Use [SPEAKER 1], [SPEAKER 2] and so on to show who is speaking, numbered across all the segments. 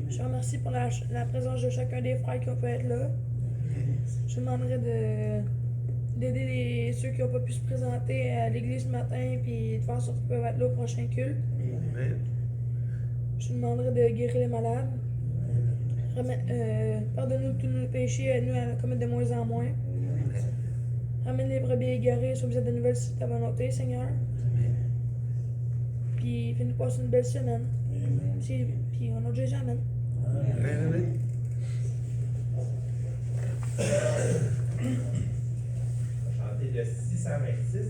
[SPEAKER 1] Je te remercie pour la présence de chacun des frères qui ont pu être là. Je te demanderai d'aider ceux qui n'ont pas pu se présenter à l'église ce matin, puis de faire en sorte qu'ils peuvent être là au prochain culte.
[SPEAKER 2] Amen.
[SPEAKER 1] Je te demanderai de guérir les malades. Pardonne-nous tous nos péchés, aide-nous à en commettre de moins en moins. Ramène les brebis égarés, sois de nouvelles si ta volonté, Seigneur. Puis fais-nous passer une belle semaine. Puis au nom de Jésus, amen.
[SPEAKER 2] Amen.
[SPEAKER 3] On va chanter le 626.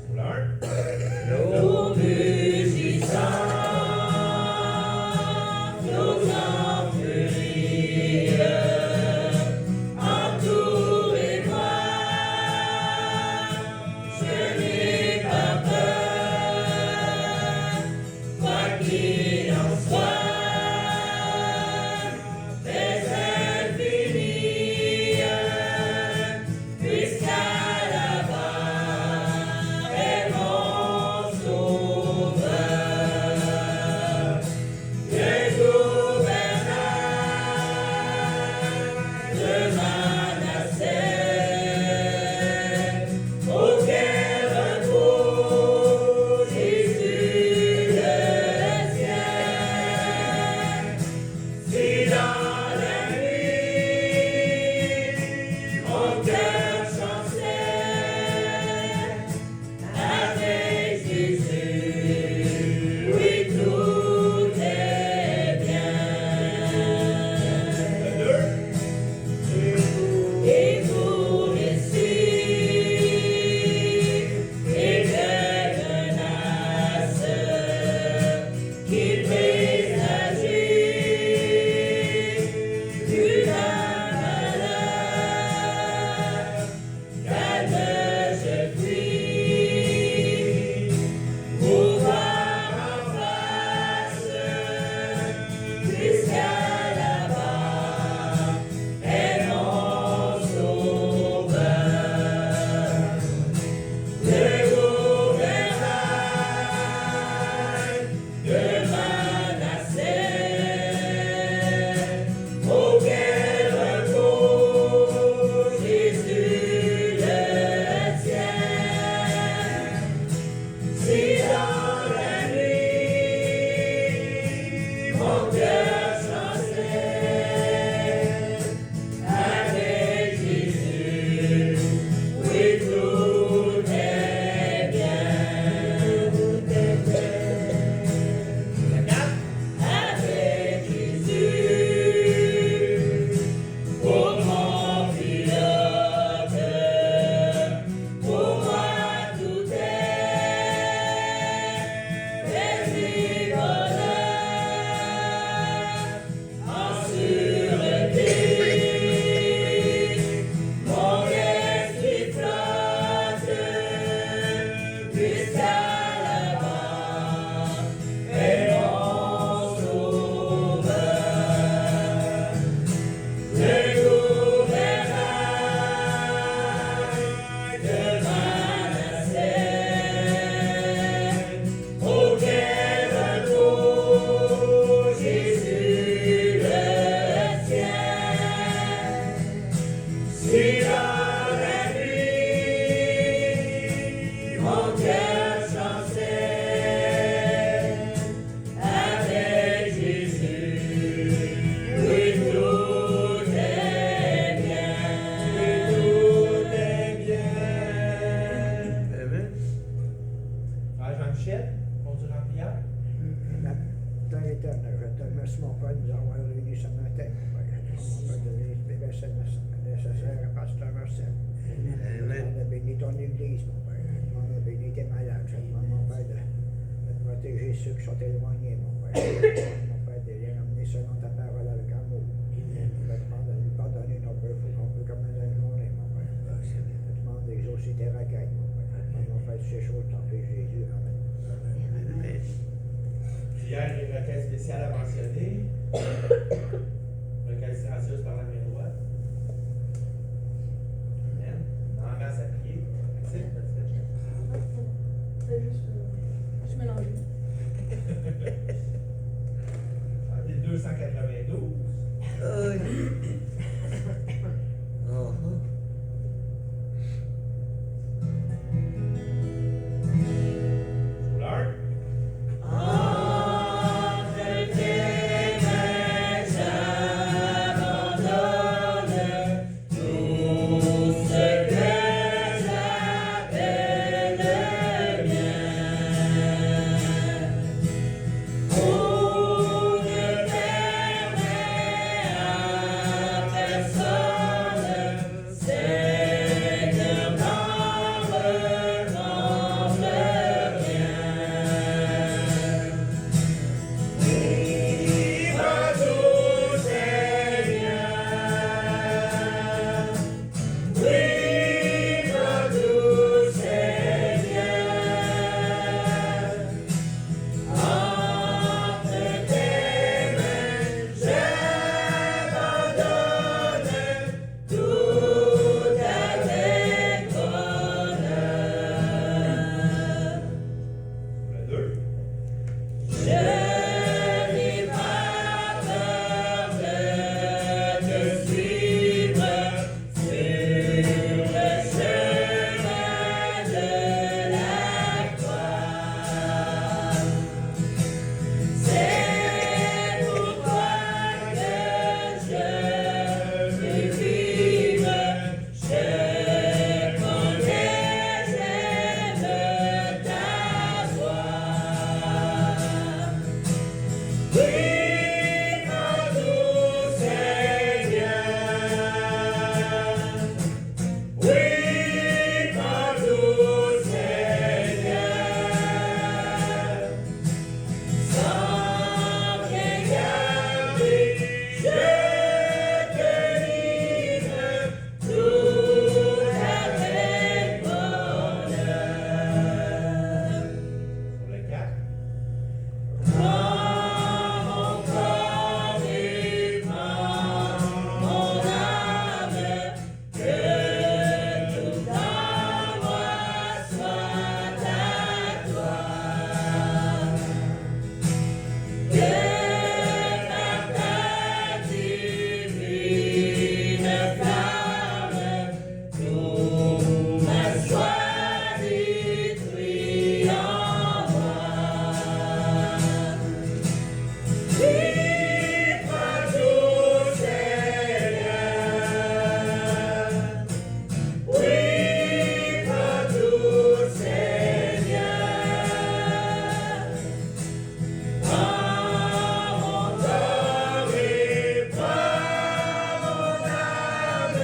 [SPEAKER 3] Sur l'un.
[SPEAKER 4] Nos musiciens, nos enfants, entourez-moi. Je n'ai pas peur, quoi qu'il en soit. Mais infinie, puisqu'à la barre est mon sauveur. Le gouvernail de Manassé, auquel repose Jésus le ciel. Si dans la nuit mon cœur chancelle avec Jésus, oui tout est bien. Et pour ici, et de menaces qui présagent du malheur, calme je puis vous voir en face, puisqu'à là-bas est mon sauveur. Le gouvernail de Manassé, auquel repose Jésus le ciel. Si dans la nuit mon cœur chancelle avec Jésus, oui tout est bien, tout est bien. Avec Jésus, pour mon pilote, pour moi tout est paix et bonheur, en sûreté. Mon esprit flotte, puisqu'à là-bas est mon sauveur. Le gouvernail de Manassé, auquel repose Jésus le ciel. Si dans la nuit mon cœur chancelle avec Jésus, oui tout est bien, tout est bien.
[SPEAKER 2] Amen.
[SPEAKER 3] Frère Jean-Michel, conduire en prière.
[SPEAKER 5] Dans l'éternel, je te remercie, mon Père, de nous avoir réunis ce matin, mon Père. Mon Père, de les versets nécessaires à Pasteur Marcel. Je demande de bénir ton Église, mon Père. Je demande de bénir tes malades. Je demande, mon Père, de protéger ceux qui sont éloignés, mon Père. Mon Père, de les ramener selon ta parole avec amour. Je demande de nous pardonner nos péchés qu'on peut comme dans une journée, mon Père. Je demande d'exaucer tes requêtes, mon Père. Mon Père, ces choses, t'en fais Jésus. Amen.
[SPEAKER 2] Amen.
[SPEAKER 3] Prière et requête spéciale à mentionner. Requête silencieuse par la main droite. Amen. En masse à prier. Merci. 292.
[SPEAKER 2] Aïe. Oh,
[SPEAKER 3] Soulard.
[SPEAKER 4] Entre tes mains, j'abandonne tout ce que j'appelle le mien. On ne permet à personne, Seigneur, d'en reprendre rien. Vive tout Seigneur, vive tout Seigneur, entre tes mains j'abandonne tout avec bonheur.
[SPEAKER 3] Le 2.
[SPEAKER 4] Je n'ai pas peur de te suivre sur le chemin de la croix. C'est pourquoi que je veux vivre. Je connais, j'aime ta voix. Vive tout Seigneur, vive tout Seigneur, sans bien garder, je te livre tout avec bonheur.
[SPEAKER 3] Sur le 4.
[SPEAKER 4] Prends mon corps et prends mon âme, que tout en moi soit à toi. Que par ta divine flamme, tout ma soit détruit en moi. Vive tout Seigneur, vive tout Seigneur, prends mon corps et prends mon âme,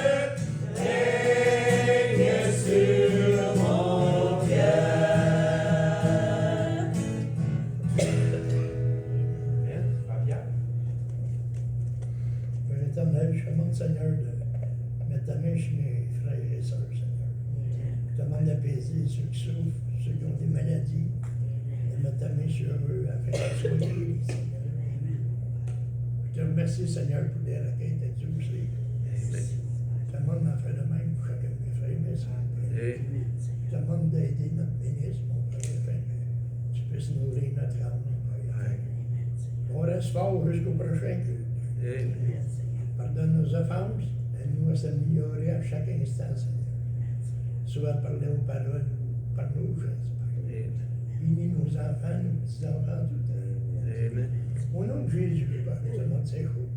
[SPEAKER 4] règne sur mon cœur.
[SPEAKER 3] Amen. Fabian.
[SPEAKER 5] Père éternel, je demande, Seigneur, de mettre ta main sur mes frères et sœurs, Seigneur. Je demande d'apaiser ceux qui souffrent, ceux qui ont des maladies, de mettre ta main sur eux afin qu'ils soient guéris, Seigneur. Je te remercie, Seigneur, pour les requêtes exaucées.
[SPEAKER 2] Amen.
[SPEAKER 5] Je te demande d'en faire de même pour chacun de mes frères et mes sœurs.
[SPEAKER 2] Amen.
[SPEAKER 5] Je te demande d'aider notre ministre, mon Père, afin que tu puisses nourrir notre âme, mon Père. On reste fort jusqu'au prochain culte.
[SPEAKER 2] Amen.
[SPEAKER 5] Pardonne nos offenses, aide-nous à s'améliorer à chaque instant, Seigneur. Soit par nos paroles ou par nos gestes, Père.
[SPEAKER 2] Amen.
[SPEAKER 5] Bénis nos enfants, nos petits-enfants, tout le temps.
[SPEAKER 2] Amen.
[SPEAKER 5] Au nom de Jésus, Père, je te demande ces choses.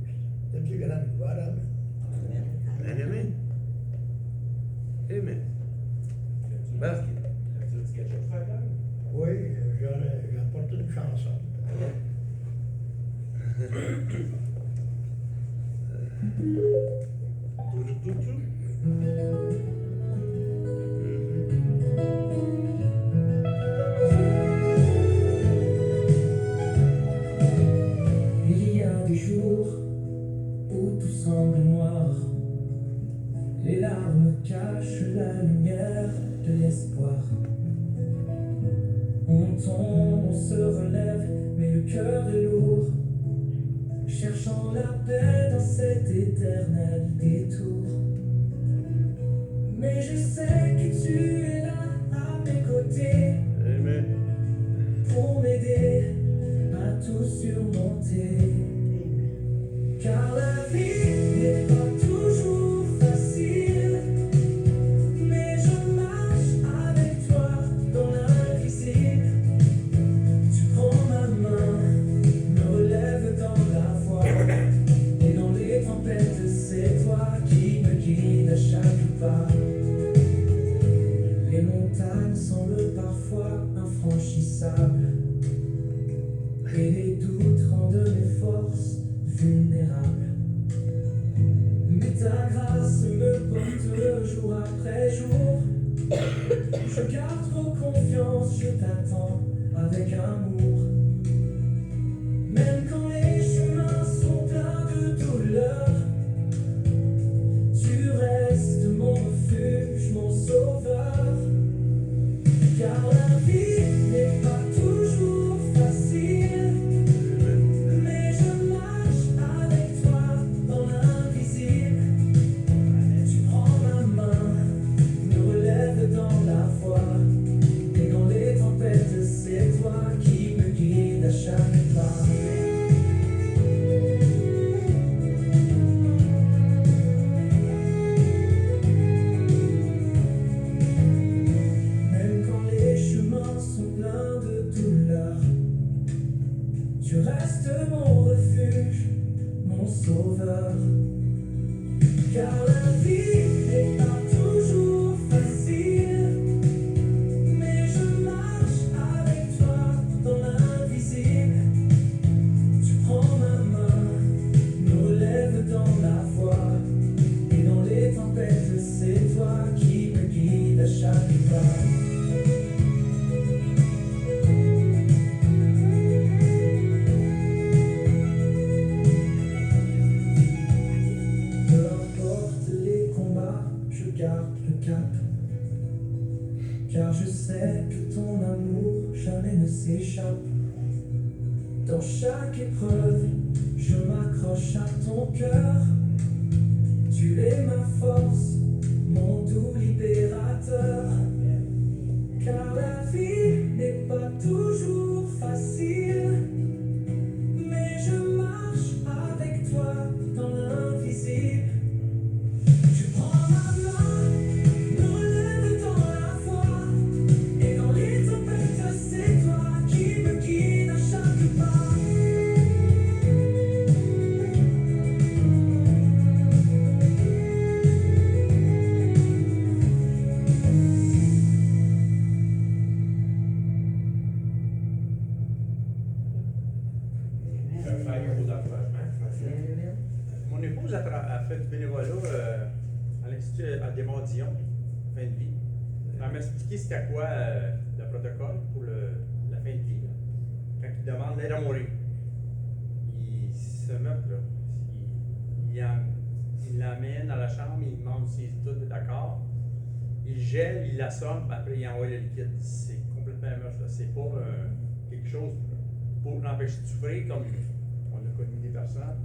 [SPEAKER 5] De plus grande gloire, amen.
[SPEAKER 2] Amen. Amen. Ben.
[SPEAKER 3] As-tu dit quelque chose, Fabian?
[SPEAKER 5] Oui, j'apporte une chanson.
[SPEAKER 6] Il y a des jours où tout semble noir. Les larmes cachent la lumière de l'espoir. On tombe, on se relève, mais le cœur est lourd, cherchant la paix dans cet éternel détour. Mais je sais que tu es là à mes côtés pour m'aider à tout surmonter. sable. Et les doutes rendent mes forces vulnérables. Mais ta grâce me porte jour après jour. Je garde trop confiance, je t'attends avec amour. Même quand les chemins sont pleins de douleur, tu restes mon refuge, mon sauveur. Car la vie n'est pas toujours facile, mais je marche avec toi dans l'invisible. Tu prends ma main, me relèves dans la foi, et dans les tempêtes, c'est toi qui me guide à chaque pas. Même quand les chemins sont pleins de douleur, tu restes mon refuge, mon sauveur. Car la vie n'est pas toujours facile, mais je marche avec toi dans l'invisible. Tu prends ma main, me relèves dans la foi, et dans les tempêtes, c'est toi qui me guide à chaque pas. Peu importe les combats, je garde le cap. Car je sais que ton amour jamais ne s'échappe. Dans chaque épreuve, je m'accroche à ton cœur. Tu es ma force, mon doux libérateur. Car la vie n'est pas toujours facile, mais je marche avec toi dans l'invisible. Tu prends ma main, me relèves dans la foi, et dans les tempêtes, c'est toi qui me guide à chaque pas.
[SPEAKER 3] Faire un gros encouragement.
[SPEAKER 2] Mon épouse a fait du bénévolat à l'Institut à Desmond-Dion, fin de vie. Elle m'a expliqué c'était quoi le protocole pour la fin de vie, là. Quand il demande l'aide à mourir. Il se meurt, là. Il l'amène à la chambre, il demande si tout est d'accord. Il gèle, il l'assomme, puis après il envoie le liquide. C'est complètement meurtre, là. C'est pas quelque chose pour l'empêcher de souffrir, comme on a connu des personnes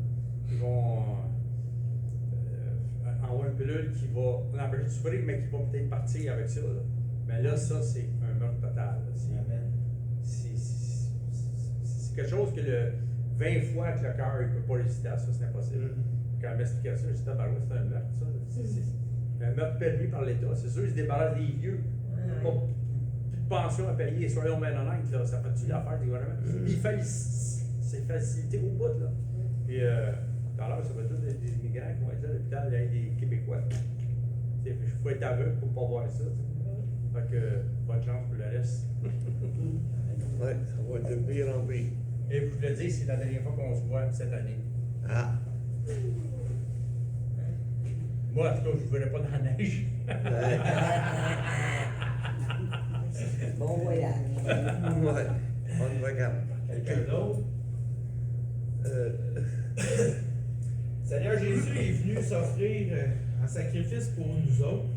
[SPEAKER 2] qui vont envoyer une pilule qui va l'empêcher de souffrir, mais qui va peut-être partir avec ça, là. Mais là, ça, c'est un meurtre total, là. C'est quelque chose que 20 fois que le cœur ne peut pas résister à ça, c'est impossible. Quand elle m'expliquait ça, je disais, bah oui, c'est un meurtre, ça. C'est un meurtre permis par l'État. C'est sûr, ils se débarrassent des vieux. Pas plus de pension à payer, soyons bien honnêtes, là, ça fait-tu l'affaire du gouvernement? Puis il fait c'est facilité au bout, là. Puis, tout à l'heure, ça va tous des immigrants qui vont être là à l'hôpital, il y a des Québécois. Il faut être aveugle pour ne pas voir ça. Fait que, bonne chance pour le reste.
[SPEAKER 7] Ouais, ça va être de pire en pire.
[SPEAKER 2] Et je vous le dis, c'est la dernière fois qu'on se voit cette année.
[SPEAKER 7] Ah.
[SPEAKER 2] Moi, en tout cas, je ne verrai pas dans la neige.
[SPEAKER 8] Bon voyage.
[SPEAKER 7] Ouais, bonne vacances.
[SPEAKER 3] Quelqu'un d'autre? Seigneur Jésus est venu s'offrir en sacrifice pour nous autres.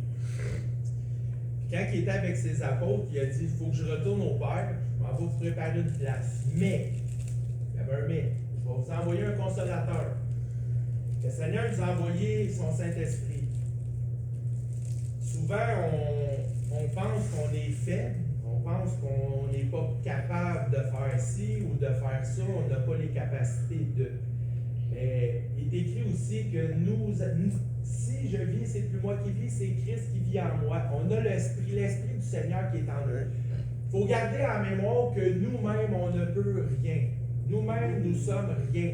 [SPEAKER 3] Puis quand il était avec ses apôtres, il a dit, il faut que je retourne au Père, je m'en vais vous préparer une place. Mais, il y avait un mais, je vais vous envoyer un consolateur. Le Seigneur nous a envoyé son Saint-Esprit. Souvent, on pense qu'on est faible, on pense qu'on n'est pas capable de faire ci ou de faire ça, on n'a pas les capacités de. Mais il est écrit aussi que nous, si je vis, c'est plus moi qui vis, c'est Christ qui vit en moi. On a l'Esprit du Seigneur qui est en nous. Il faut garder en mémoire que nous-mêmes, on ne peut rien. Nous-mêmes, nous sommes rien.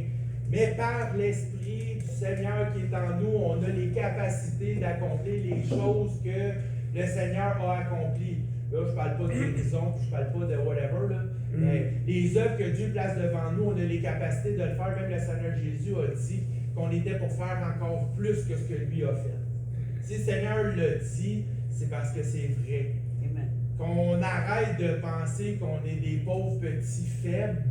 [SPEAKER 3] Mais par l'Esprit du Seigneur qui est en nous, on a les capacités d'accomplir les choses que le Seigneur a accomplies. Là, je parle pas de guérison, je parle pas de whatever, là. Mais les œuvres que Dieu place devant nous, on a les capacités de le faire. Même le Seigneur Jésus a dit qu'on était pour faire encore plus que ce que lui a fait. Si le Seigneur le dit, c'est parce que c'est vrai.
[SPEAKER 8] Amen.
[SPEAKER 3] Qu'on arrête de penser qu'on est des pauvres petits faibles.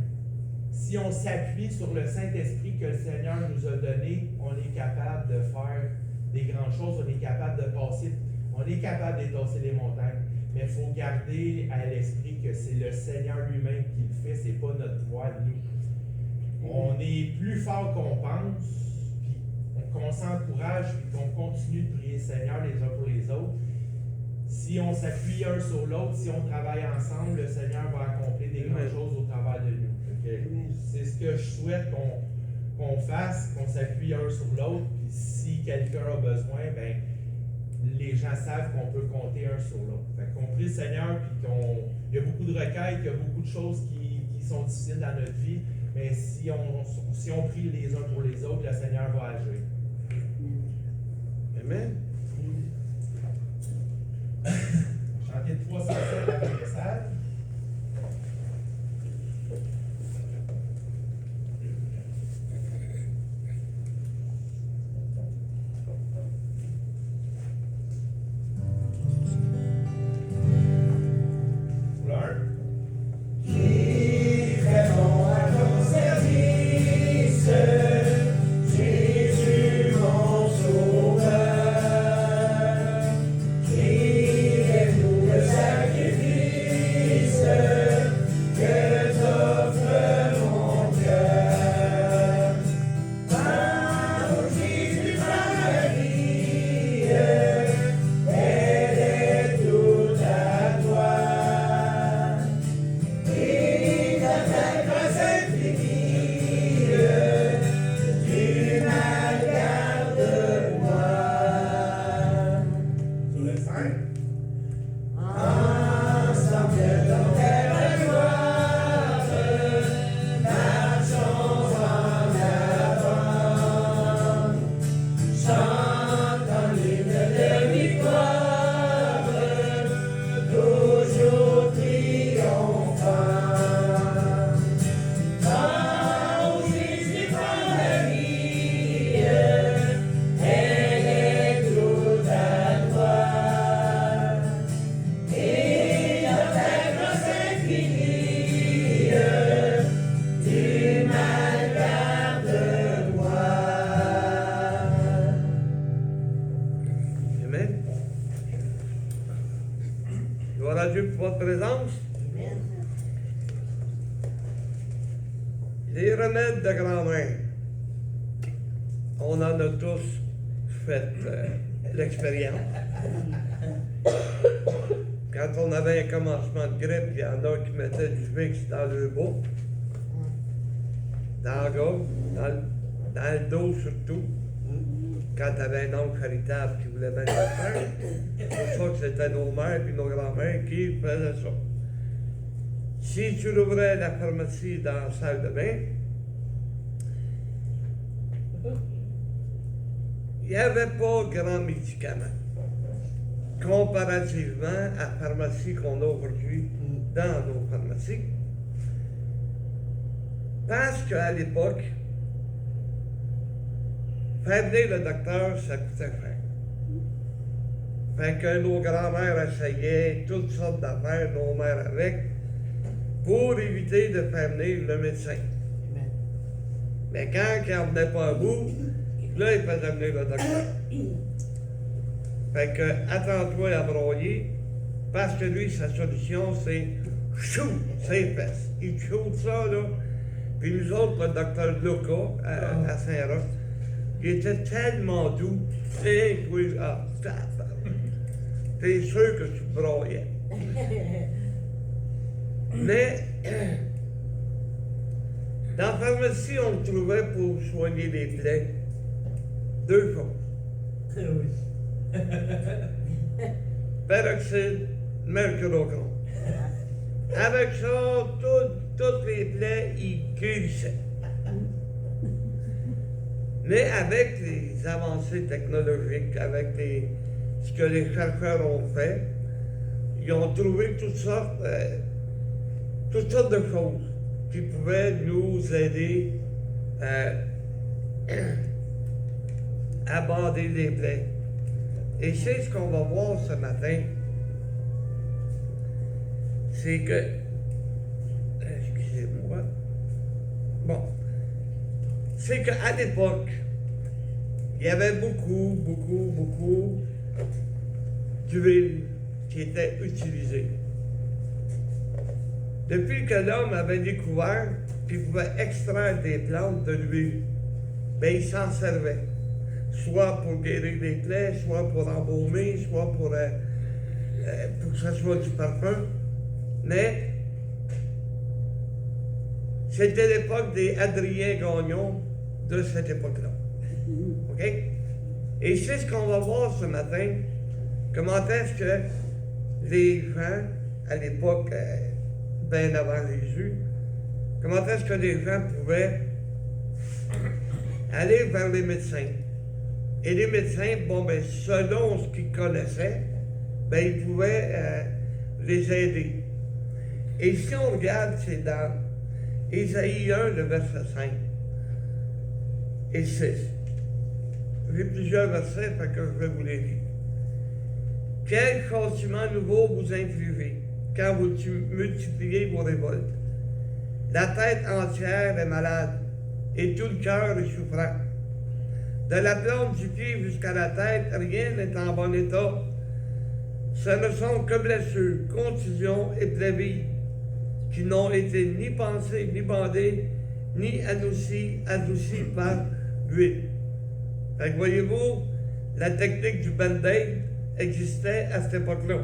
[SPEAKER 3] Si on s'appuie sur le Saint-Esprit que le Seigneur nous a donné, on est capable de faire des grandes choses, on est capable de passer, on est capable d'étasser les montagnes. Mais il faut garder à l'esprit que c'est le Seigneur lui-même qui le fait, c'est pas notre voix, nous. On est plus fort qu'on pense, puis qu'on s'encourage, puis qu'on continue de prier le Seigneur les uns pour les autres. Si on s'appuie un sur l'autre, si on travaille ensemble, le Seigneur va accomplir des grandes choses au travers de nous. C'est ce que je souhaite qu'on fasse, qu'on s'appuie un sur l'autre, puis si quelqu'un a besoin, ben les gens savent qu'on peut compter un sur l'autre. Fait qu'on prie le Seigneur, puis il y a beaucoup de requêtes, il y a beaucoup de choses qui sont difficiles dans notre vie, mais si on prie les uns pour les autres, le Seigneur va agir.
[SPEAKER 7] Amen.
[SPEAKER 3] Chanter 307 avec le message.
[SPEAKER 4] Qui fait bon à ton service, Jésus mon sauveur, qui est tout le sacrifice que t'offre mon cœur. Par Jésus, par Marie, elle est toute à toi. Et dans ta grâce infinie, tu m'as gardé moi.
[SPEAKER 3] Sur le 5.
[SPEAKER 4] Ensemble dans ta gloire, marchons en avant, chantant l'hymne de victoire, toujours triomphant. Oh Jésus, prends ma vie, elle est toute à toi. Et dans ta grâce infinie, tu m'as gardé moi.
[SPEAKER 7] Amen. Gloire à Dieu pour votre présence. Les remèdes de grand-mère. On en a tous fait l'expérience. Quand on avait un commencement de grippe, il y en a qui mettaient du Vicks dans le bas, dans la gorge, dans le dos surtout. Quand tu avais un oncle charitable qui voulait bien le faire, c'est pour ça que c'était nos mères et nos grands-mères qui faisaient ça. Si tu ouvrais la pharmacie dans la salle de bain, il n'y avait pas grand médicament comparativement à la pharmacie qu'on a aujourd'hui dans nos pharmacies. Parce qu'à l'époque, faire venir le docteur, ça coûtait cher. Fait que nos grands-mères essayaient toutes sortes d'affaires, nos mères avec, pour éviter de faire venir le médecin. Mais quand il n'en venait pas à bout, là, il faisait venir le docteur. Fait que, attends-toi à broyer, parce que lui, sa solution, c'est chou, ses fesses. Il shoot ça, là. Puis nous autres, le docteur Luca, à Saint-Roch, il était tellement doux. Et puis, t'es sûr que tu broyais. Mais, dans la pharmacie, on le trouvait pour soigner les plaies. Deux choses. Peroxyde, mercurochrome. Avec ça, toutes les plaies, ils guérissaient. Mais avec les avancées technologiques, avec ce que les chercheurs ont fait, ils ont trouvé toutes sortes de choses qui pouvaient nous aider à bander les plaies. Et c'est ce qu'on va voir ce matin. C'est que, excusez-moi, bon, c'est qu'à l'époque, il y avait beaucoup d'huile qui était utilisée. Depuis que l'homme avait découvert qu'il pouvait extraire des plantes de l'huile, ben il s'en servait. Soit pour guérir des plaies, soit pour embaumer, soit pour que ce soit du parfum. Mais c'était l'époque des Adrien Gagnon de cette époque-là. OK? Et c'est ce qu'on va voir ce matin. Comment est-ce que les gens, à l'époque, bien avant Jésus, comment est-ce que les gens pouvaient aller vers les médecins? Et les médecins, bon, ben, selon ce qu'ils connaissaient, ben, ils pouvaient les aider. Et si on regarde, c'est dans Ésaïe 1, le verset 5 et 6. J'ai plusieurs versets, fait que je vais vous les lire. Quel châtiment nouveau vous infligez quand vous multipliez vos révoltes? La tête entière est malade et tout le cœur est souffrant. De la plante du pied jusqu'à la tête, rien n'est en bon état. Ce ne sont que blessures, contusions et plaies vives qui n'ont été ni pensées, ni bandées, ni adoucies par l'huile. Fait que voyez-vous, la technique du band-aid existait à cette époque-là.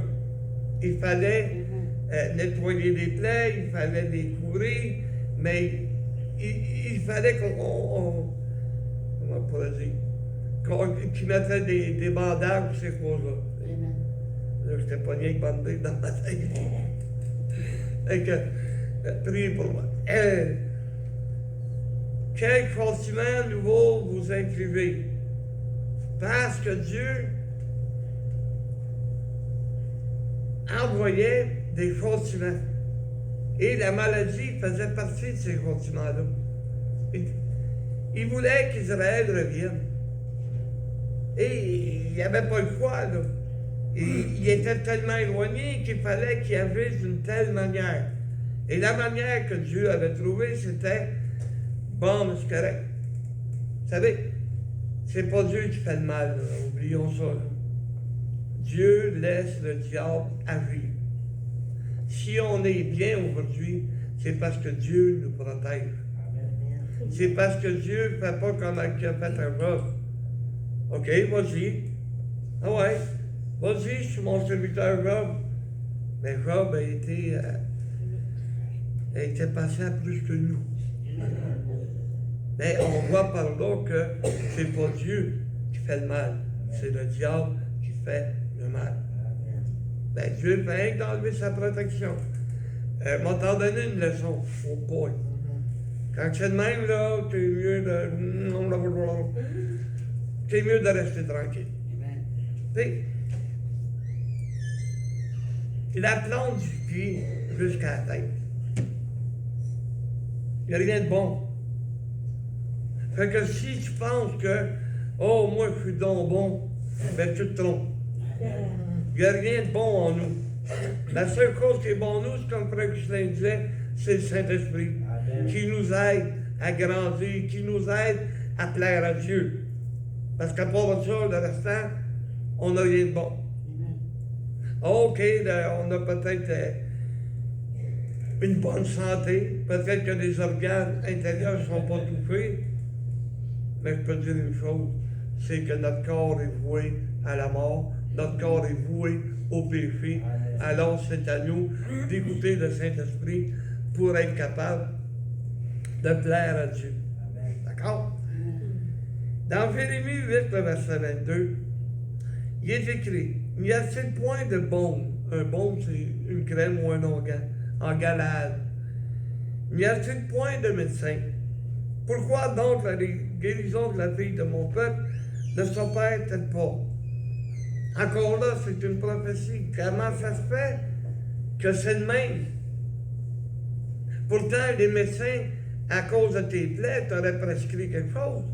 [SPEAKER 7] Il fallait nettoyer les plaies, il fallait les couvrir, mais il fallait qu'on comment on pourrait dire, qu'ils mettaient des bandages sur ces choses-là. Là, j'étais pogné avec band-aid dans ma tête. Fait que, priez pour moi. Quel châtiment nouveau vous infligez? Parce que Dieu envoyait des châtiments. Et la maladie faisait partie de ces châtiments-là. Il voulait qu'Israël revienne. Et il n'y avait pas le choix, là. Il était tellement éloigné qu'il fallait qu'il agisse d'une telle manière. Et la manière que Dieu avait trouvée, c'était bon, mais c'est correct. Vous savez, c'est pas Dieu qui fait le mal, là. Oublions ça. Là. Dieu laisse le diable agir. Si on est bien aujourd'hui, c'est parce que Dieu nous protège. C'est parce que Dieu ne fait pas comme il a fait un Job. OK, vas-y. Ah ouais. Vas-y, je suis mon serviteur Job. Mais Job a été patient plus que nous. Mais on voit par là que c'est pas Dieu qui fait le mal, c'est le diable qui fait le mal. Ben, Dieu fait rien que d'enlever sa protection. M'a t'en donné une leçon, oh boy. Quand c'est de même, là, t'es mieux de rester tranquille. T'sais, la plante du pied jusqu'à la tête. Il n'y a rien de bon. Fait que si tu penses que, oh, moi je suis donc bon, ben tu te trompes. Il n'y a rien de bon en nous. La seule chose qui est bon en nous, c'est comme Frère Ghislain disait, c'est le Saint-Esprit qui nous aide à grandir, qui nous aide à plaire à Dieu. Parce qu'à part de ça, le restant, on n'a rien de bon. OK, on a peut-être une bonne santé, peut-être que les organes intérieurs ne sont pas touchés, mais je peux dire une chose, c'est que notre corps est voué à la mort, notre corps est voué au péché. Alors c'est à nous d'écouter le Saint-Esprit pour être capable de plaire à Dieu. D'accord? Dans Jérémie 8, le verset 22, il est écrit, n'y a-t-il point de baume? Un baume, c'est une crème ou un onguent, en Galade. N'y a-t-il point de médecin? Pourquoi donc la guérison de la fille de mon peuple ne s'opère-t-elle pas? Encore là, c'est une prophétie. Comment ça se fait? que c'est le même. Pourtant, les médecins, à cause de tes plaies, t'auraient prescrit quelque chose.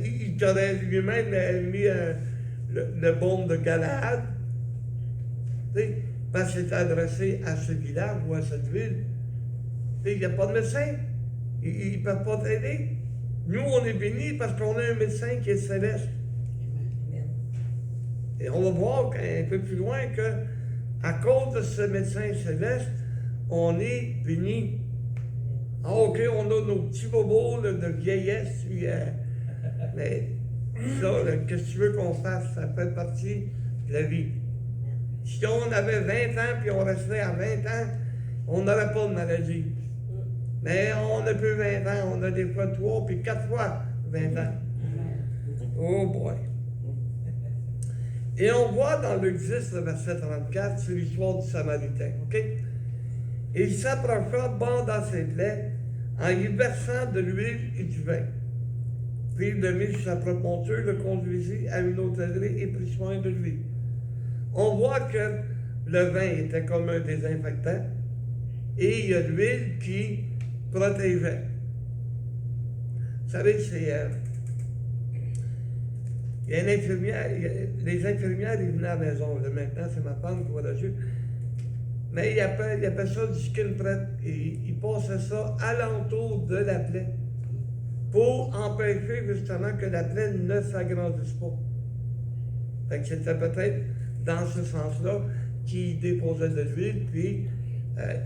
[SPEAKER 7] Il t'aurait lui-même mis le baume de Galahad. Tu sais, parce que c'est adressé à ce village ou à cette ville. Il n'y a pas de médecin. Ils ne peuvent pas t'aider. Nous, on est bénis parce qu'on a un médecin qui est céleste. Et on va voir un peu plus loin que, à cause de ce médecin céleste, on est bénis. Ah, OK, on a nos petits bobos là, de vieillesse, puis, mais ça, là, qu'est-ce que tu veux qu'on fasse? Ça fait partie de la vie. Si on avait 20 ans, puis on restait à 20 ans, on n'aurait pas de maladie. Mais on n'a plus 20 ans, on a des fois 3 puis 4 fois 20 ans. Oh boy! Et on voit dans Luc 10, le verset 34, c'est l'histoire du Samaritain, OK? Et il s'approcha, bandant ses plaies, en y versant de l'huile et du vin. Puis il le mit sur sa propre monture, le conduisit à une hôtellerie et prit soin de lui. On voit que le vin était comme un désinfectant et il y a l'huile qui protégeait. Vous savez, c'est... il y a une infirmière, les infirmières, ils venaient à la maison. Là, maintenant, c'est ma femme qui va là-dessus. Mais il appelle ça du skin prep. Et il passait ça alentour de la plaie pour empêcher justement que la plaie ne s'agrandisse pas. Fait que c'était peut-être dans ce sens-là qu'il déposait de l'huile, puis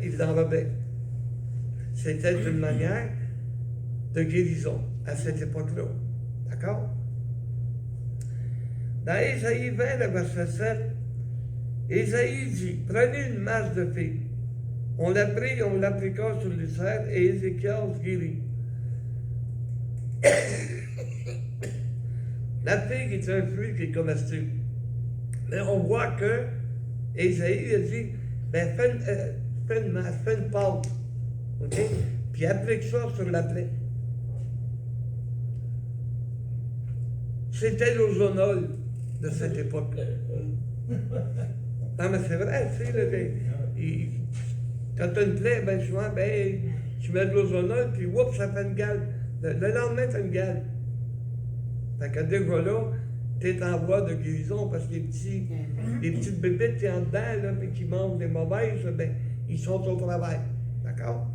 [SPEAKER 7] il l'enrobait. C'était une manière de guérison à cette époque-là. D'accord? Dans Ésaïe 20, le verset 7, Ésaïe dit, prenez une masse de figues. On l'a pris, on l'appliqua sur l'ulcère et Ézéchias guérit. La figue est un fruit qui est comestible. Mais on voit que Ésaïe a dit, ben fais une masse, fais une pâte. OK? Puis applique ça sur la plaie. C'était l'ozonol de cette époque-là. Non, mais c'est vrai, tu sais, quand tu as une plaie, ben souvent, ben, tu mets de l'ozonol, puis oups, ça fait une gale. Le lendemain, tu as une gale. Fait que déjà là, tu es en voie de guérison parce que les petites bébites qui sont en dedans, là, puis qui mangent des mauvaises, ben, ils sont au travail. D'accord?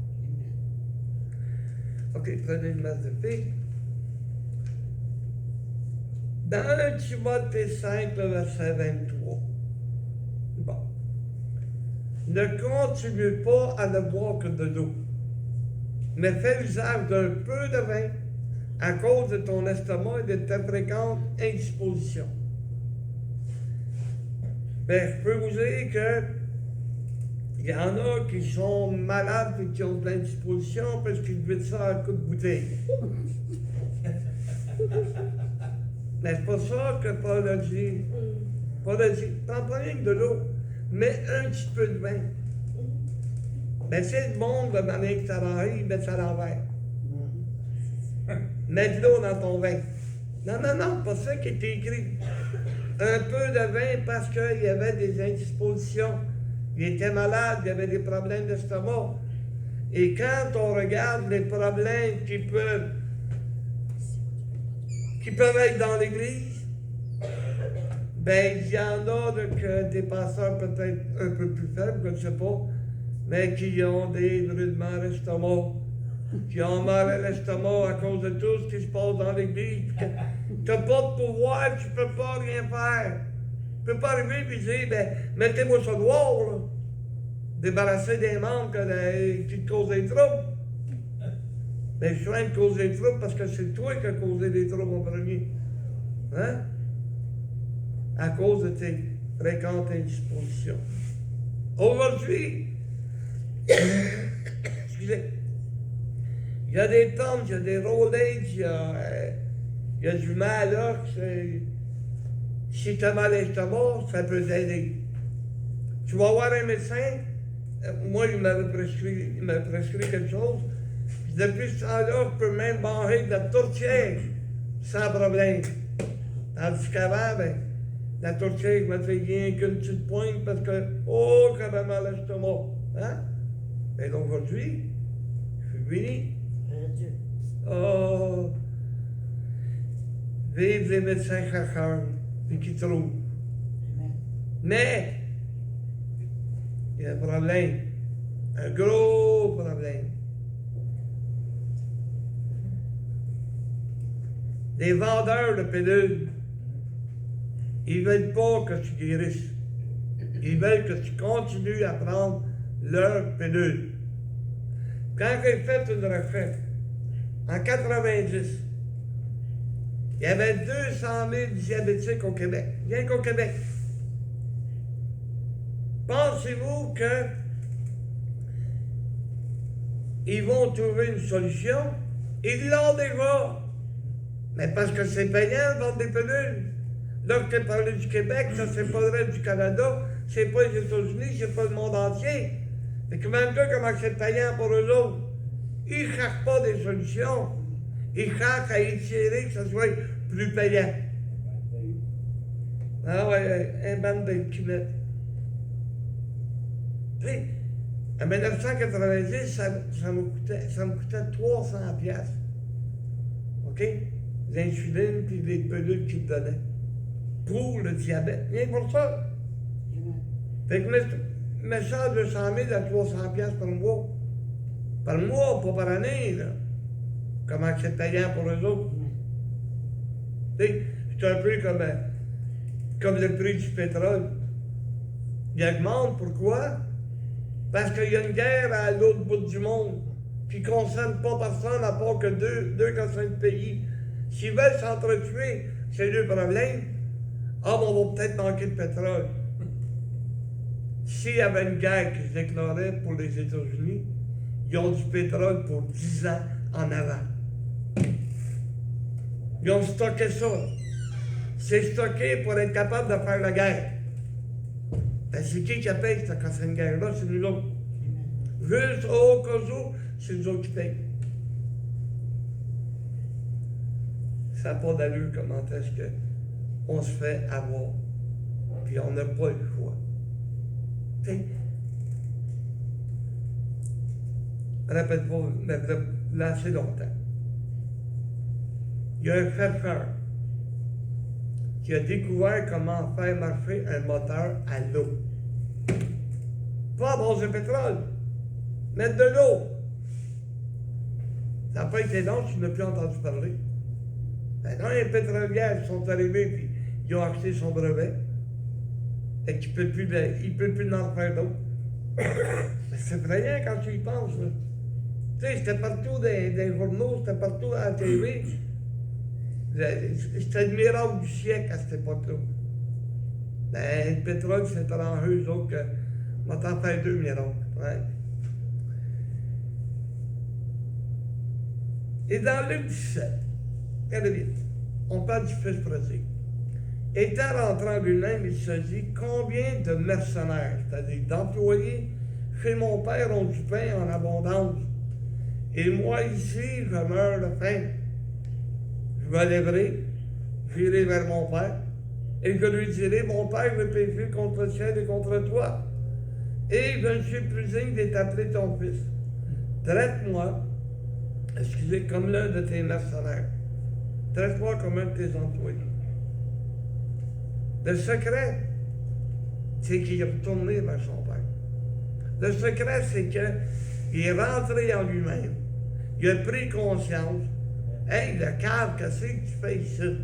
[SPEAKER 7] OK, prenez une masse de figues. Dans Timothée 5, le verset 23. Bon. Ne continue pas à ne boire que de l'eau, mais fais usage d'un peu de vin à cause de ton estomac et de ta fréquente indisposition. Ben, je peux vous dire que il y en a qui sont malades et qui ont de l'indisposition parce qu'ils vident ça à coup de bouteille. Mais c'est pas ça que Paul a dit. Paul a dit, t'en prends rien que de l'eau, mets un petit peu de vin. Mais c'est le monde de manière que ça arrive, met ça à l'envers. Mets de l'eau dans ton vin. Non, pas ça qui est écrit. Un peu de vin parce qu'il y avait des indispositions. Il était malade, il y avait des problèmes d'estomac. Et quand on regarde les problèmes qui peuvent être dans l'Église, ben il y en a des pasteurs peut-être un peu plus faibles, je ne sais pas, mais qui ont des brûlements d'estomac, qui ont mal à l'estomac à cause de tout ce qui se passe dans l'Église. Tu n'as pas de pouvoir, tu ne peux pas rien faire. Tu ne peux pas arriver et dire, ben, mettez-moi ça dehors, là. Débarrasser des membres qui te causent des troubles. Mais je suis en train de causer des troubles parce que c'est toi qui as causé des troubles en premier. Hein? À cause de tes fréquentes indispositions. Aujourd'hui, excusez, il y a des tomes, il y a des rollades, il y a du Malox. Si tu as mal à l'estomac, ça peut t'aider. Tu vas voir un médecin, moi il m'avait prescrit quelque chose. Depuis ce temps-là, je peux même manger de la tourtière sans problème. Tandis qu'avant, ben, La tourtière m'a fait rien qu'une petite pointe parce que, oh, j'avais mal à l'estomac. Hein? Mais aujourd'hui, je suis fini. Oh, vive les médecins chercheurs, puis qui trouvent. Mais, il y a un problème, un gros problème. Les vendeurs de pilules, ils veulent pas que tu guérisses. Ils veulent que tu continues à prendre leur pilule. Quand j'ai fait une recherche, en 90, il y avait 200 000 diabétiques au Québec, rien qu'au Québec. Pensez-vous que ils vont trouver une solution? Ils l'ont déjà. Mais parce que c'est payant de vendre des pilules. Là, je t'ai parlé du Québec, ça c'est pas le reste du Canada, c'est pas les États-Unis, c'est pas le monde entier. Fait que même là, comment c'est payant pour eux autres? Ils ne cherchent pas des solutions. Ils cherchent à étirer que ça soit plus payant. Ah ouais, un band-aid qui met. Tu sais, en 1990, ça me coûtait 300 piastres. OK? L'insuline puis les pilules qu'ils me donnaient. Pour le diabète. Rien pour ça. Fait que mets ça de 200 000 à 300 piastres par mois. Par mois, pas par année, là. Comment c'est payant pour eux autres? Tu sais, c'est un peu comme le prix du pétrole. Il augmente, pourquoi? Parce qu'il y a une guerre à l'autre bout du monde qui ne concerne pas personne à part que deux ou 5 pays. S'ils veulent s'entretuer, c'est le problème. Ah, mais on va peut-être manquer de pétrole. S'il y avait une guerre qui se déclarait pour les États-Unis, ils ont du pétrole pour 10 ans en avant. Ils ont stocké ça. C'est stocké pour être capable de faire la guerre. Ben, c'est qui paye cette guerre-là? C'est nous autres. Juste au cas où, c'est nous autres qui payent. Ça n'a pas d'allure comment est-ce qu'on se fait avoir. Puis on n'a pas le choix. Tu sais, répète pas, mais là, assez longtemps. Il y a un chercheur qui a découvert comment faire marcher un moteur à l'eau. Pas à base de pétrole, mettre de l'eau. Ça n'a pas été long, tu n'as plus entendu parler. Maintenant, les pétrolières sont arrivés et ils ont acheté son brevet. Et qu'il ne peut plus en faire d'autres. Mais c'est effrayant quand tu y penses. Là. Tu sais, c'était partout dans les journaux, c'était partout à la TV. C'était le miracle du siècle à cette époque-là. Ben, le pétrole, c'est arrangé, eux autres, que on va t'en faire 2 miracles. Ouais. Et dans Luc 17, regardez vite, on parle du fils prodigue. Étant rentré en lui-même, il se dit combien de mercenaires, c'est-à-dire d'employés, chez mon père ont du pain en abondance. Et moi ici, je meurs de faim. Je me lèverai, j'irai vers mon père, et je lui dirai, mon père, j'ai péché contre le ciel et contre toi. Et je ne suis plus digne d'être appelé ton fils. Traite-moi, excusez, comme l'un de tes mercenaires. Traite-moi comme un de tes employés. Le secret, c'est qu'il est retourné vers son père. Le secret, c'est qu'il est rentré en lui-même. Il a pris conscience. Hey, le cave, qu'est-ce que tu fais ici?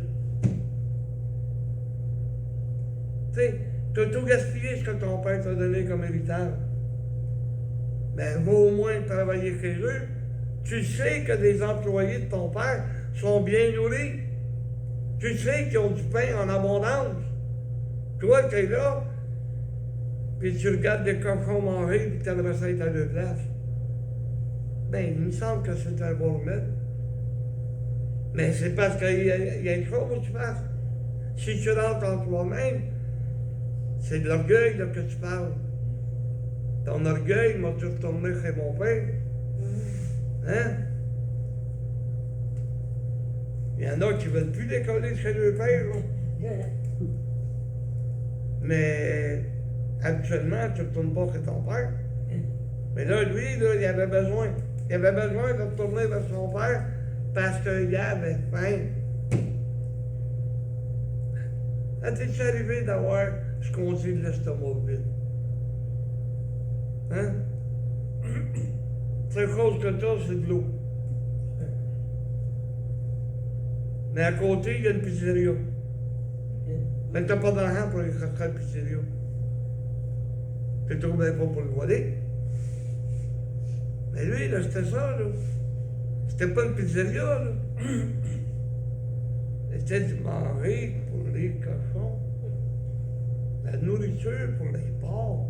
[SPEAKER 7] Tu sais, tu as tout gaspillé ce que ton père t'a donné comme héritage. Mais va au moins travailler chez eux. Tu sais que des employés de ton père sont bien nourris. Tu sais qu'ils ont du pain en abondance. Toi, tu es là, puis tu regardes des cochons manger, puis tu aimerais ça être à deux places. Ben, il me semble que c'est un bon remède. Mais c'est parce qu'il y a une chose que tu fasses. Si tu rentres en toi-même, c'est de l'orgueil là, que tu parles. Ton orgueil m'a tu retourné chez mon père. Hein? Il y en a qui ne veulent plus décoller chez leur père. Là. Mais habituellement, tu ne retournes pas chez ton père. Mais là, lui, là, il avait besoin. Il avait besoin de retourner vers son père parce qu'il avait faim. Ça t'est arrivé d'avoir ce qu'on dit de l'estomac vide? Hein? C'est à cause que ça, c'est de l'eau. Mais à côté, il y a une pizzeria. Mais t'as pas d'argent pour aller chercher à la pizzeria. Tu trouves bien pas pour le voler. Mais lui, là, c'était ça, là. C'était pas une pizzeria, là. C'était du manger pour les cochons. La nourriture pour les porcs.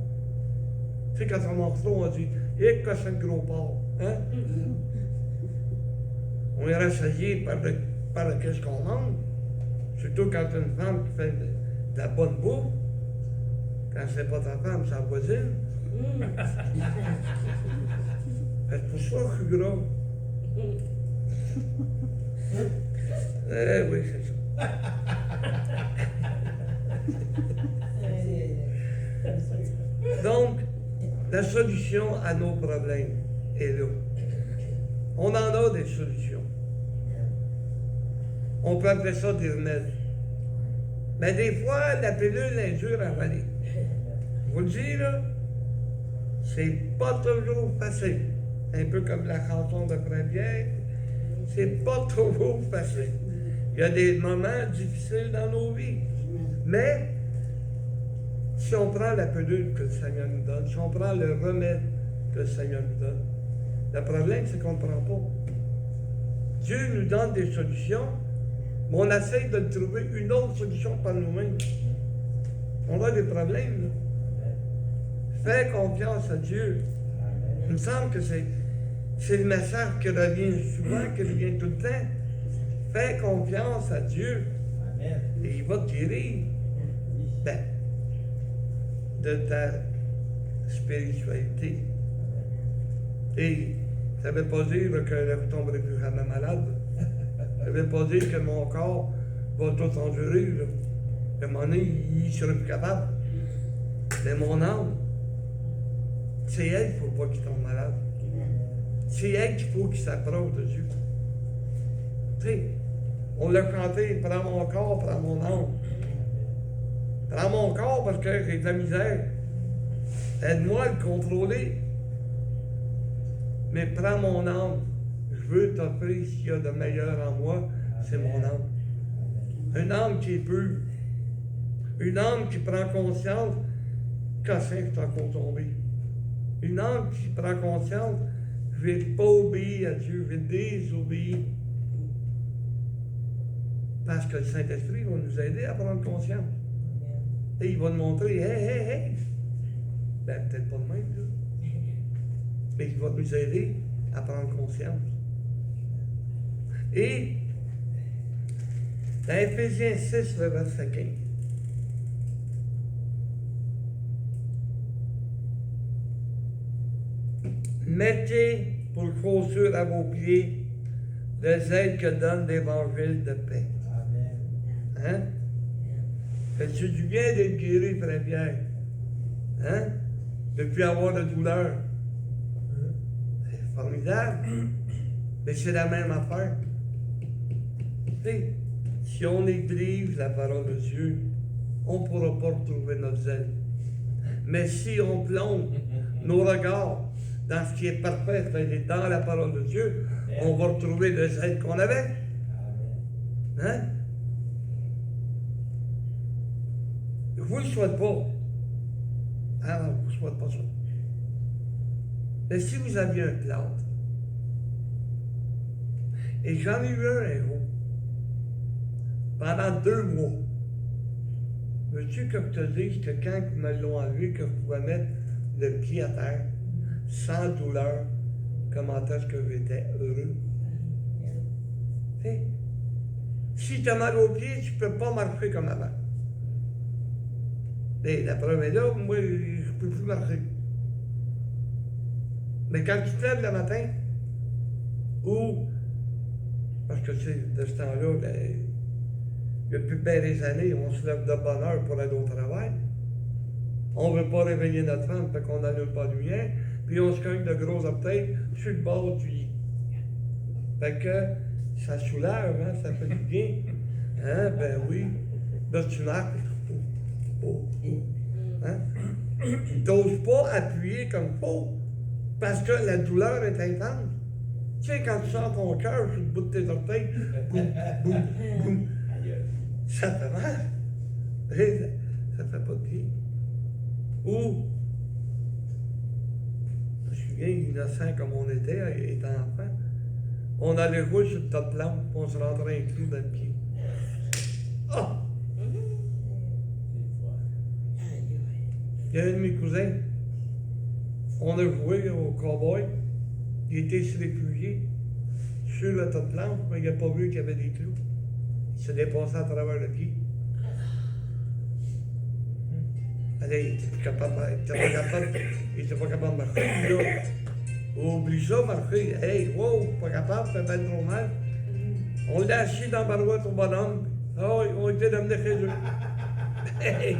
[SPEAKER 7] Tu sais, quand on mange trop, on dit « Eh, que c'est un gros porc! » Hein? On est rassasié par qu'est-ce qu'on mange. Surtout quand tu as une femme qui fait de la bonne bouffe. Quand c'est pas ta femme, c'est la voisine. C'est pour ça que je suis gras. Eh oui, c'est ça. Donc, la solution à nos problèmes est là. On en a des solutions. On peut appeler ça des remèdes. Mais des fois, la pilule est dure à avaler. Je vous le dis, là, c'est pas toujours facile. Un peu comme la chanson de Prébière, c'est pas toujours facile. Il y a des moments difficiles dans nos vies. Mais, si on prend la pilule que le Seigneur nous donne, si on prend le remède que le Seigneur nous donne, le problème, c'est qu'on ne prend pas. Dieu nous donne des solutions, mais on essaye de trouver une autre solution par nous-mêmes. On a des problèmes, là. Fais confiance à Dieu. Il me semble que c'est le message qui revient souvent, qui revient tout le temps. Fais confiance à Dieu.
[SPEAKER 3] Amen.
[SPEAKER 7] Et il va te guérir. Ben, de ta spiritualité. Et ça ne veut pas dire que je ne tomberai plus jamais malade. Ça ne veut pas dire que mon corps va tout endurer. Là. À un moment donné, il ne sera plus capable. Mais mon âme, c'est elle qu'il ne faut pas qu'il tombe malade. C'est elle qu'il faut qu'il s'approche de Dieu. Tu sais, on l'a chanté, prends mon corps, prends mon âme. Prends mon corps parce que j'ai de la misère. Aide-moi à le contrôler. Mais prends mon âme. Je veux t'offrir ce qu'il y a de meilleur en moi, c'est mon âme. Une âme qui est pure. Une âme qui prend conscience qu'à ça, je suis encore tombé. Une âme qui prend conscience, je ne vais pas obéir à Dieu, je vais désobéir. Parce que le Saint-Esprit va nous aider à prendre conscience. Et il va nous montrer, hey. Ben, peut-être pas de même, là. Mais il va nous aider à prendre conscience. Et, dans Éphésiens 6, le verset 15. Mettez pour chaussure à vos pieds le zèle que donne l'évangile de paix.
[SPEAKER 3] Amen.
[SPEAKER 7] Hein? Fais-tu du bien d'être guéri, frère Pierre? Hein? Depuis avoir de douleur. C'est formidable. Mais c'est la même affaire. Tu sais, si on néglige la parole de Dieu, on ne pourra pas retrouver notre zèle. Mais si on plonge nos regards dans ce qui est parfait, c'est-à-dire dans la parole de Dieu, on va retrouver le zèle qu'on avait. Hein? Je ne vous le souhaite pas. Ah non, je ne vous souhaite pas ça. Mais si vous aviez un plâtre, et j'en ai eu un héros, pendant 2 mois, veux-tu que je te dise que quand ils me l'ont enlevé, que je pouvais mettre le pied à terre, sans douleur, comment est-ce que j'étais heureux? T'sais, si tu as mal aux pieds, tu ne peux pas marcher comme avant. Et la preuve est là, moi, je ne peux plus marcher. Mais quand tu te lèves le matin, ou, parce que tu sais, de ce temps-là, ben, depuis bien des années, on se lève de bonne heure pour aller au travail. On ne veut pas réveiller notre femme, fait qu'on n'allume pas de lumière, puis on se cogne de gros orteils sur le bord du lit. Fait que ça soulage, hein, ça fait du bien. Hein, ben oui. Là, tu marques. Oh, oh, oh. Hein? Tu n'oses pas appuyer comme il faut, parce que la douleur est intense. Tu sais, quand tu sens ton cœur sur le bout de tes orteils, boum, boum, boum, ça fait mal. Et ça fait pas de bien. Ou, je me souviens, innocent comme on était, étant enfant, on allait jouer sur le tas de plantes, puis on se rentrait un clou dans le pied. Ah! Il y a un de mes cousins, on a joué au cowboy, il était se réfugié sur le tas de plantes, mais il n'a pas vu qu'il y avait des clous. Il s'est dépassé à travers le pied. Allez, il n'était pas capable de marcher. Là. Oublie ça, marcher. Hey, wow, pas capable, ça fait trop mal. On l'a assis dans la barouette au bonhomme. Ah oui, on était d'amener chez eux. Hey,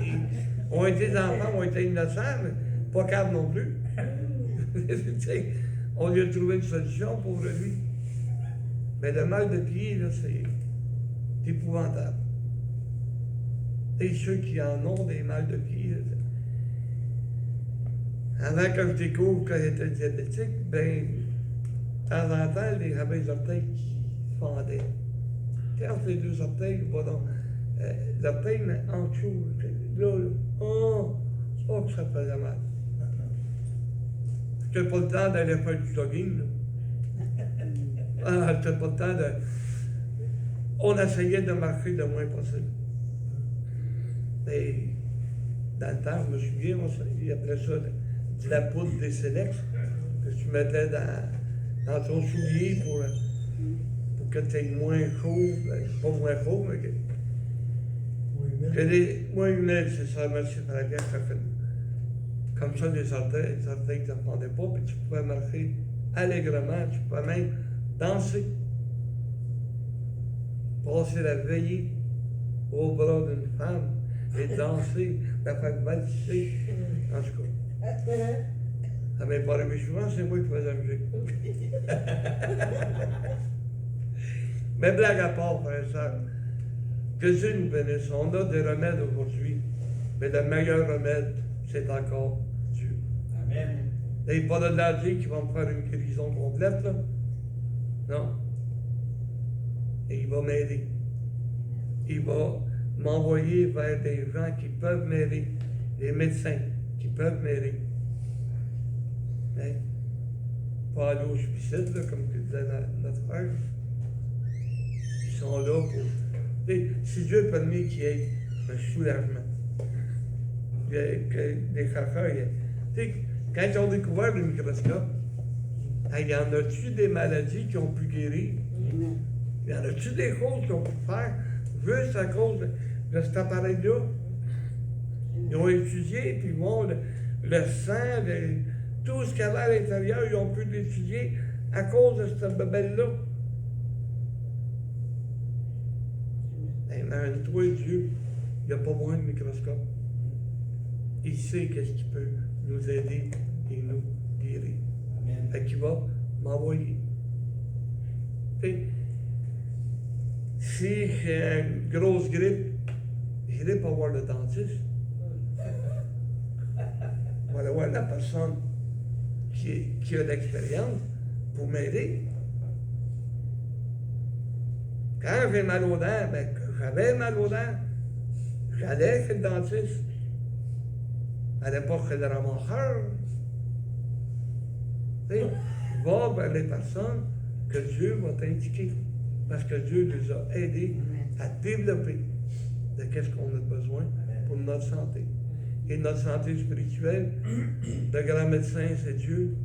[SPEAKER 7] on était des enfants, on était innocents, mais pas capables non plus. On lui a trouvé une solution pour lui. Mais le mal de pied, là, c'est épouvantable. Et ceux qui en ont des mal de pied, là, avant que je découvre que j'étais diabétique, ben, de temps en temps, j'avais les orteils qui se fendaient. Entre les deux orteils, pardon, l'orteil, mais en dessous, là, oh, que ça faisait mal. J'avais pas le temps d'aller faire du jogging, là. Ah, j'avais pas le temps de... On essayait de marcher le moins possible. Et dans le temps, je me souviens, il appelait ça de la poudre des Sélex que tu mettais dans ton soulier pour que tu aies moins chaud, pas moins chaud, mais moins humide, c'est ça, merci Fabien, ça fait comme ça les orteils qui ne te fendaient pas, puis tu pouvais marcher allègrement, tu pouvais même danser, passer la veillée au bras d'une femme et danser, la faire valser, en tout cas. Ça m'est pas arrivé souvent, c'est moi qui faisais la musique. Mais blague à part, frère, ça, que Dieu nous bénisse. On a des remèdes aujourd'hui, mais le meilleur remède, c'est encore Dieu.
[SPEAKER 3] Amen.
[SPEAKER 7] Il n'y a pas de l'âge qui va me faire une guérison complète, là. Non. Et il va m'aider. Il va m'envoyer vers des gens qui peuvent m'aider, des médecins qui peuvent m'aider. Hein? Pas aller au suicide, là, comme disait notre frère. Ils sont là pour... Et si Dieu permet qu'il y ait un soulagement, que des chercheurs, quand ils ont découvert le microscope, il y en a-tu des maladies qui ont pu guérir? Il y en a-tu des choses qu'on peut faire juste à cause de cet appareil-là? Ils ont étudié, puis bon, le sang, tout ce qu'il y avait à l'intérieur, ils ont pu l'étudier à cause de cette bebelle-là. Mais toi, Dieu, il n'y a pas moins de microscope. Il sait qu'est-ce qui peut nous aider et nous guérir.
[SPEAKER 3] Amen.
[SPEAKER 7] Fait qu'il va m'envoyer. Si j'ai une grosse grippe, j'irai pas voir le dentiste. On va aller voir la personne qui a l'expérience pour m'aider. Quand j'ai mal aux dents, ben, j'avais mal aux dents, j'allais chez le dentiste. À l'époque, chez le ramasseur. Va vers les personnes que Dieu va t'indiquer. Parce que Dieu nous a aidés à développer de qu'est-ce qu'on a besoin pour notre santé. Et notre santé spirituelle, le grand médecin, c'est Dieu.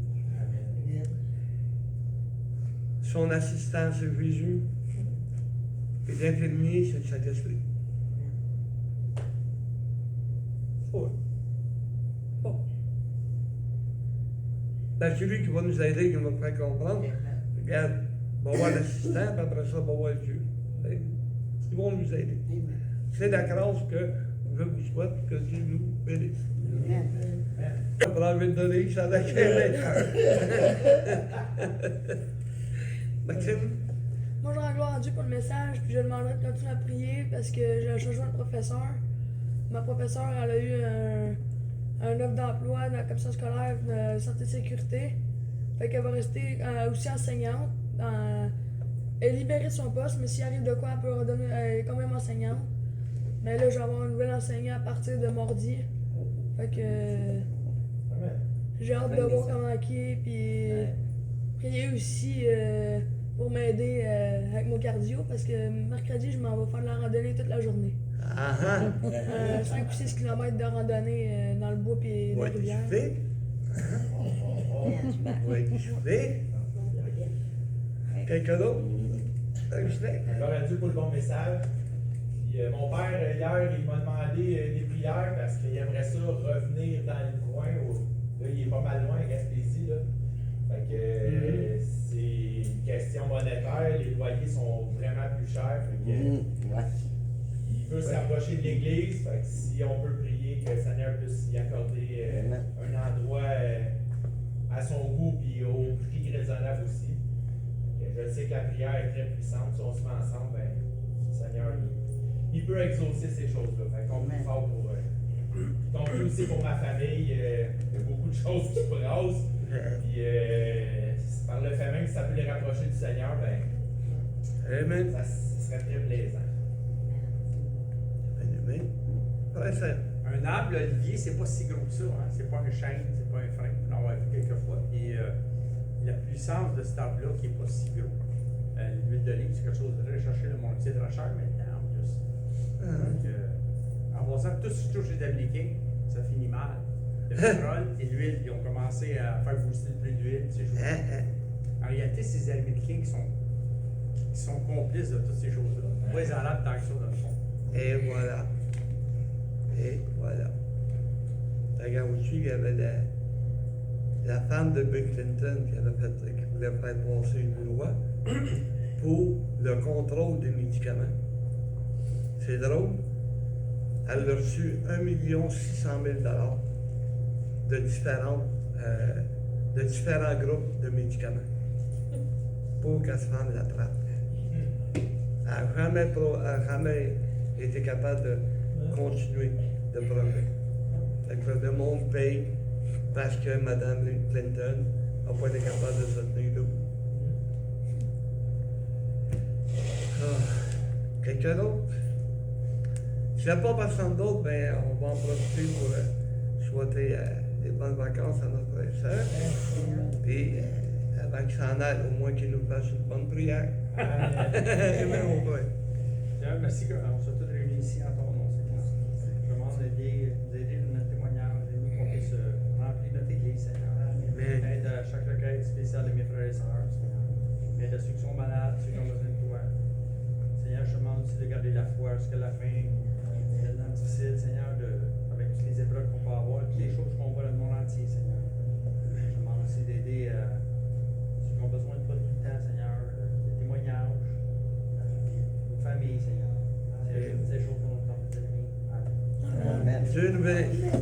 [SPEAKER 7] Son assistant, c'est Jésus. Et l'infirmier, c'est le Saint-Esprit. Ouais. Bon. Ben, c'est lui qui va nous aider, qui va nous faire comprendre. Regarde, on va voir l'assistant, puis après ça, on va voir Dieu. Ils vont nous aider. C'est la grâce que je vous souhaite, que Dieu nous bénisse. Pour enlever le donner, ça avec Maxime?
[SPEAKER 1] Moi, je rends gloire à Dieu pour le message, puis je demanderais de continuer à prier parce que j'ai un changement de professeur. Ma professeure, elle a eu un offre d'emploi dans la commission scolaire de santé et sécurité. Fait qu'elle va rester aussi enseignante. Elle est libérée de son poste, mais s'il arrive de quoi, elle peut redonner. Elle est quand même enseignante. Mais là, je vais avoir un nouvel enseignant à partir de mardi. Fait que j'ai hâte de voir comment qui est, puis prier aussi pour m'aider avec mon cardio parce que mercredi, je m'en vais faire de la randonnée toute la journée. 5 ou 6 km de randonnée dans le bois et dans la rivière.
[SPEAKER 7] Quelqu'un d'autre?
[SPEAKER 3] Gloire à Dieu pour le bon message. Puis, mon père, hier, il m'a demandé des prières parce qu'il aimerait ça revenir dans le coin. Là, il est pas mal loin à Gaspésie. Là. Fait que c'est une question monétaire. Les loyers sont vraiment plus chers. Fait que, il veut s'approcher de l'église. Fait que si on peut prier que le Seigneur puisse y accorder un endroit à son goût et au prix raisonnable aussi. Je sais que la prière est très puissante. Si on se met ensemble, ben, le Seigneur, il peut exaucer ces choses-là. Fait qu'on prie fort pour. On prie aussi pour ma famille. Il y a beaucoup de choses qui se brassent. Puis, par le fait même que ça peut les rapprocher du Seigneur, ben,
[SPEAKER 7] Amen.
[SPEAKER 3] ça serait très plaisant.
[SPEAKER 7] Amen. Très simple.
[SPEAKER 2] Un arbre, l'olivier, c'est pas si gros que ça. Hein? C'est pas un chêne, c'est pas un frein. On en a vu quelques fois. Puis, la puissance de cet arbre-là qui n'est pas si gros. L'huile d'olive, c'est quelque chose de très recherché. Le monde c'est très cher maintenant en plus. Donc, en passant, tout ce qui touche les appliqués, ça finit mal. Le pétrole et l'huile, ils ont commencé à faire booster le prix de l'huile, ces choses-là. En réalité, c'est les Américains qui sont complices de toutes ces choses-là. Pas les Arabes tant que ça, dans le fond.
[SPEAKER 7] Et voilà. Et voilà. Regarde aussi, il y avait la femme de Bill Clinton qui voulait faire passer une loi pour le contrôle des médicaments. C'est drôle. Elle a reçu 1 600 000 $ de différents groupes de médicaments pour qu'elle se fasse la trappe. Elle n'a jamais été capable de continuer de produire. Fait que le monde paye parce que Mme Clinton n'a pas été capable de se tenir debout. Quelqu'un d'autre? Si il n'y a pas personne d'autre, ben, on va en profiter pour souhaiter des bonnes vacances à notre frère et sœur. Puis, avant qu'il s'en aille, au moins qu'il nous fasse une bonne prière. Amen, mon frère.
[SPEAKER 2] Seigneur, merci qu'on soit tous réunis ici en ton nom, Seigneur. Je demande d'aider dans notre témoignage, d'aider qu'on puisse remplir notre église, Seigneur.
[SPEAKER 7] Amen.
[SPEAKER 2] Aide à chaque requête spéciale de mes frères et sœurs, Seigneur. Aide à ceux qui sont malades, ceux qui ont besoin de toi. Seigneur, je demande aussi de garder la foi jusqu'à la fin. C'est tellement difficile, Seigneur, avec toutes les épreuves qu'on peut avoir, toutes les choses qu'on voit dans le monde entier, Seigneur. Je demande aussi d'aider ceux qui ont besoin de toi tout le temps, Seigneur, des témoignages, nos familles, Seigneur. Ces jours dont on t'en ennemis. Amen.
[SPEAKER 8] Amen.
[SPEAKER 7] Dieu nous bénisse.